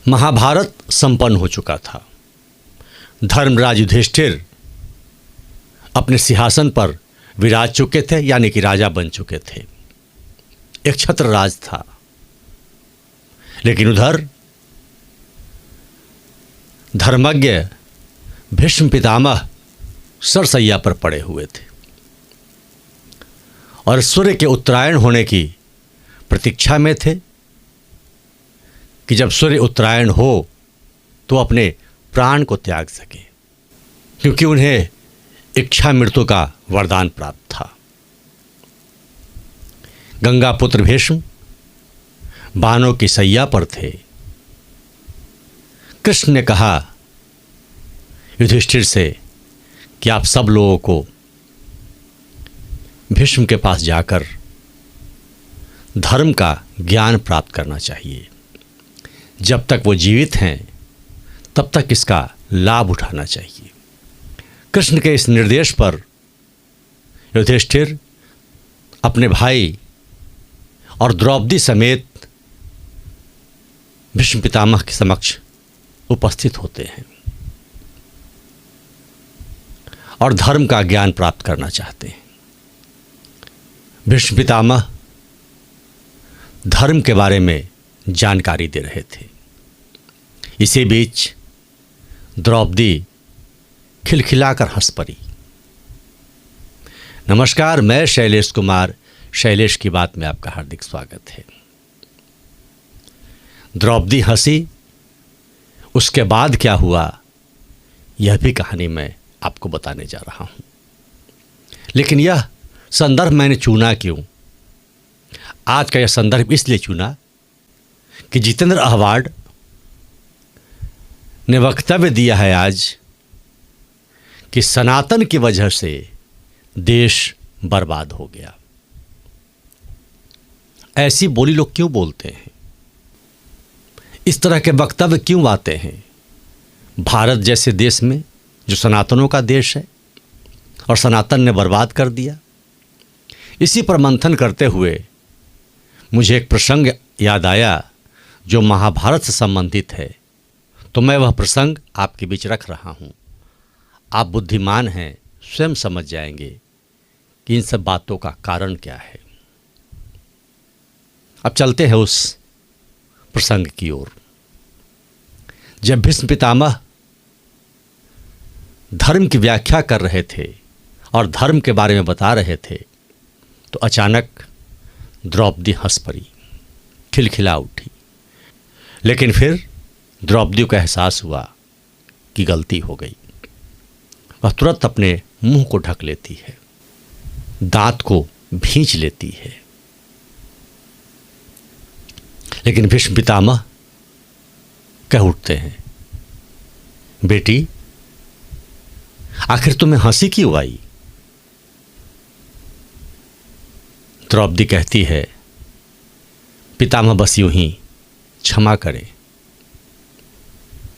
महाभारत संपन्न हो चुका था। धर्मराज युधिष्ठिर अपने सिंहासन पर विराज चुके थे, यानी कि राजा बन चुके थे। एक छत्र राज था। लेकिन उधर धर्मज्ञ भीष्म पितामह सरसैया पर पड़े हुए थे और सूर्य के उत्तरायण होने की प्रतीक्षा में थे कि जब सूर्य उत्तरायण हो तो अपने प्राण को त्याग सके, क्योंकि उन्हें इच्छा मृत्यु का वरदान प्राप्त था। गंगा पुत्र भीष्म बाणों की सैया पर थे। कृष्ण ने कहा युधिष्ठिर से कि आप सब लोगों को भीष्म के पास जाकर धर्म का ज्ञान प्राप्त करना चाहिए। जब तक वो जीवित हैं तब तक इसका लाभ उठाना चाहिए। कृष्ण के इस निर्देश पर युधिष्ठिर अपने भाई और द्रौपदी समेत भीष्म पितामह के समक्ष उपस्थित होते हैं और धर्म का ज्ञान प्राप्त करना चाहते हैं। भीष्म पितामह धर्म के बारे में जानकारी दे रहे थे। इसी बीच द्रौपदी खिलखिलाकर हंस पड़ी। नमस्कार, मैं शैलेश कुमार, शैलेश की बात में आपका हार्दिक स्वागत है। द्रौपदी हंसी। उसके बाद क्या हुआ यह भी कहानी मैं आपको बताने जा रहा हूं। लेकिन यह संदर्भ मैंने चुना क्यों? आज का यह संदर्भ इसलिए चुना कि जितेंद्र अहवाड ने वक्तव्य दिया है आज कि सनातन की वजह से देश बर्बाद हो गया। ऐसी बोली लोग क्यों बोलते हैं? इस तरह के वक्तव्य क्यों आते हैं? भारत जैसे देश में जो सनातनों का देश है और सनातन ने बर्बाद कर दिया। इसी पर मंथन करते हुए मुझे एक प्रसंग याद आया जो महाभारत से संबंधित है, तो मैं वह प्रसंग आपके बीच रख रहा हूँ। आप बुद्धिमान हैं, स्वयं समझ जाएंगे कि इन सब बातों का कारण क्या है। अब चलते हैं उस प्रसंग की ओर। जब भीष्म पितामह धर्म की व्याख्या कर रहे थे और धर्म के बारे में बता रहे थे तो अचानक द्रौपदी हंस पड़ी, खिलखिला उठी। लेकिन फिर द्रौपदी को एहसास हुआ कि गलती हो गई। वह तुरंत अपने मुंह को ढक लेती है, दांत को भींच लेती है। लेकिन भीष्म पितामह कह उठते हैं, बेटी आखिर तुम्हें हंसी क्यों आई? द्रौपदी कहती है, पितामह बस यूं ही क्षमा करें,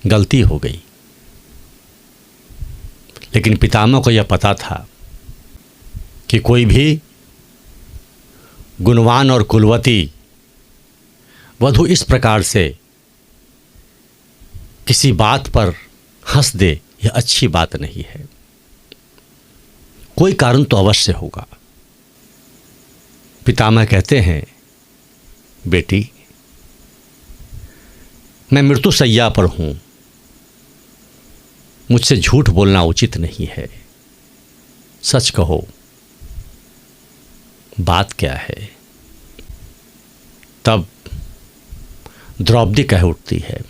गलती हो गई। लेकिन पितामह को यह पता था कि कोई भी गुणवान और कुलवती वधू इस प्रकार से किसी बात पर हंस दे, यह अच्छी बात नहीं है। कोई कारण तो अवश्य होगा। पितामह कहते हैं, बेटी मैं मृत्युशैया पर हूं, मुझसे झूठ बोलना उचित नहीं है। सच कहो, बात क्या है? तब द्रौपदी कह उठती है,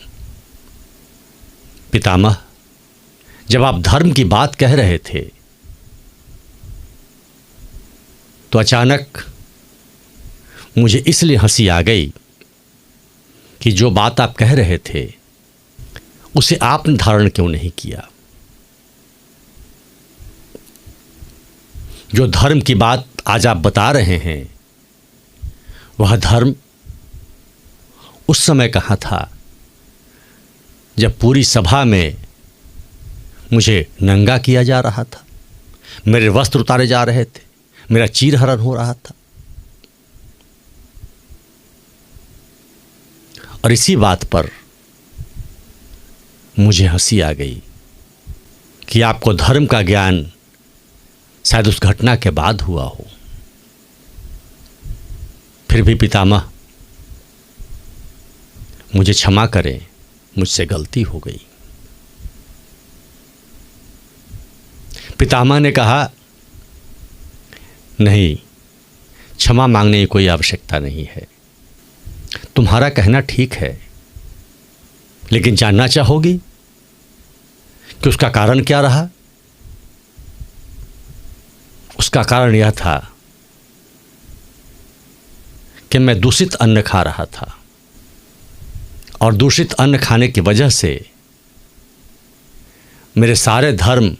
पितामह जब आप धर्म की बात कह रहे थे तो अचानक मुझे इसलिए हंसी आ गई कि जो बात आप कह रहे थे उसे आपने धारण क्यों नहीं किया। जो धर्म की बात आज आप बता रहे हैं वह धर्म उस समय कहाँ था जब पूरी सभा में मुझे नंगा किया जा रहा था, मेरे वस्त्र उतारे जा रहे थे, मेरा चीरहरण हो रहा था। और इसी बात पर मुझे हंसी आ गई कि आपको धर्म का ज्ञान शायद उस घटना के बाद हुआ हो। फिर भी पितामह, मुझे क्षमा करें, मुझसे गलती हो गई। पितामह ने कहा, नहीं, क्षमा मांगने की कोई आवश्यकता नहीं है। तुम्हारा कहना ठीक है, लेकिन जानना चाहोगी कि उसका कारण क्या रहा? उसका कारण यह था कि मैं दूषित अन्न खा रहा था, और दूषित अन्न खाने की वजह से मेरे सारे धर्म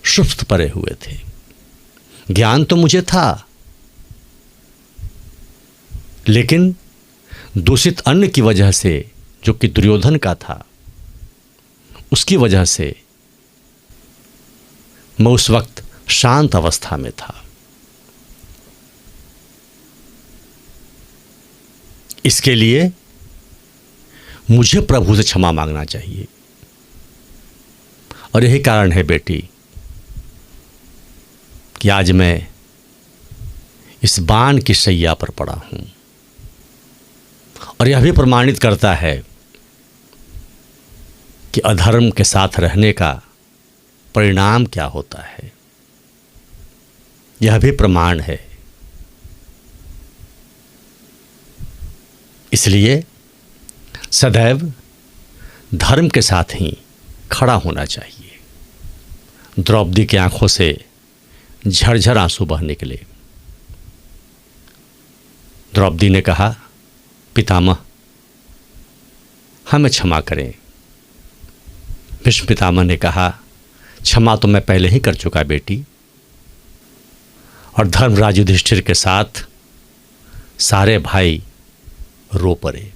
सुस्त पड़े हुए थे। ज्ञान तो मुझे था, लेकिन दूषित अन्न की वजह से, जो कि दुर्योधन का था, उसकी वजह से मैं उस वक्त शांत अवस्था में था। इसके लिए मुझे प्रभु से क्षमा मांगना चाहिए। और यही कारण है बेटी कि आज मैं इस बाण की शैया पर पड़ा हूं। और यह भी प्रमाणित करता है कि अधर्म के साथ रहने का परिणाम क्या होता है। यह भी प्रमाण है। इसलिए सदैव धर्म के साथ ही खड़ा होना चाहिए। द्रौपदी की आंखों से झरझर आंसू बह निकले। द्रौपदी ने कहा, पितामह, हमें क्षमा करें। भीष्म पितामह ने कहा, क्षमा तो मैं पहले ही कर चुका बेटी। और धर्मराज युधिष्ठिर के साथ सारे भाई रो पड़े।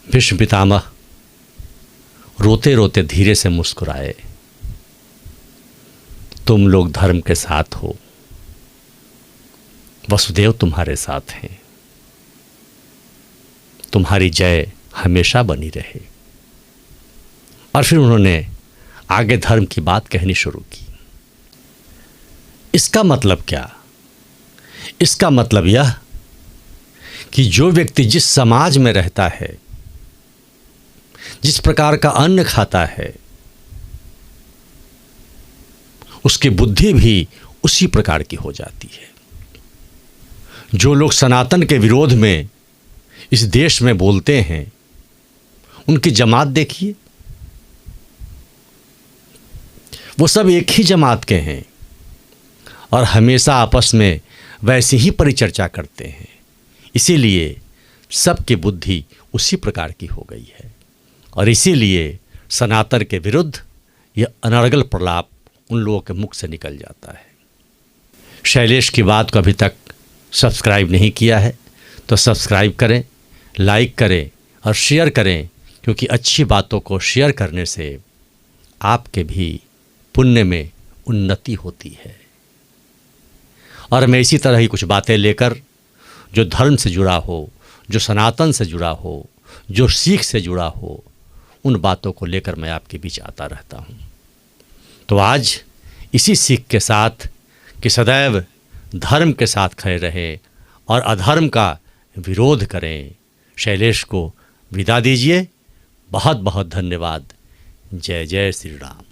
भीष्म पितामह रोते रोते धीरे से मुस्कुराए। तुम लोग धर्म के साथ हो, वसुदेव तुम्हारे साथ हैं, तुम्हारी जय हमेशा बनी रहे। और फिर उन्होंने आगे धर्म की बात कहनी शुरू की। इसका मतलब क्या? इसका मतलब यह कि जो व्यक्ति जिस समाज में रहता है, जिस प्रकार का अन्न खाता है, उसकी बुद्धि भी उसी प्रकार की हो जाती है। जो लोग सनातन के विरोध में इस देश में बोलते हैं, उनकी जमात देखिए, वो सब एक ही जमात के हैं और हमेशा आपस में वैसे ही परिचर्चा करते हैं। इसीलिए सबकी बुद्धि उसी प्रकार की हो गई है। और इसीलिए सनातन के विरुद्ध यह अनर्गल प्रलाप उन लोगों के मुख से निकल जाता है। शैलेश की बात को अभी तक सब्सक्राइब नहीं किया है तो सब्सक्राइब करें, लाइक करें और शेयर करें, क्योंकि अच्छी बातों को शेयर करने से आपके भी पुण्य में उन्नति होती है। और मैं इसी तरह ही कुछ बातें लेकर, जो धर्म से जुड़ा हो, जो सनातन से जुड़ा हो, जो सीख से जुड़ा हो, उन बातों को लेकर मैं आपके बीच आता रहता हूँ। तो आज इसी सीख के साथ कि सदैव धर्म के साथ खड़े रहें और अधर्म का विरोध करें, शैलेश को विदा दीजिए। बहुत बहुत धन्यवाद। जय जय श्री राम।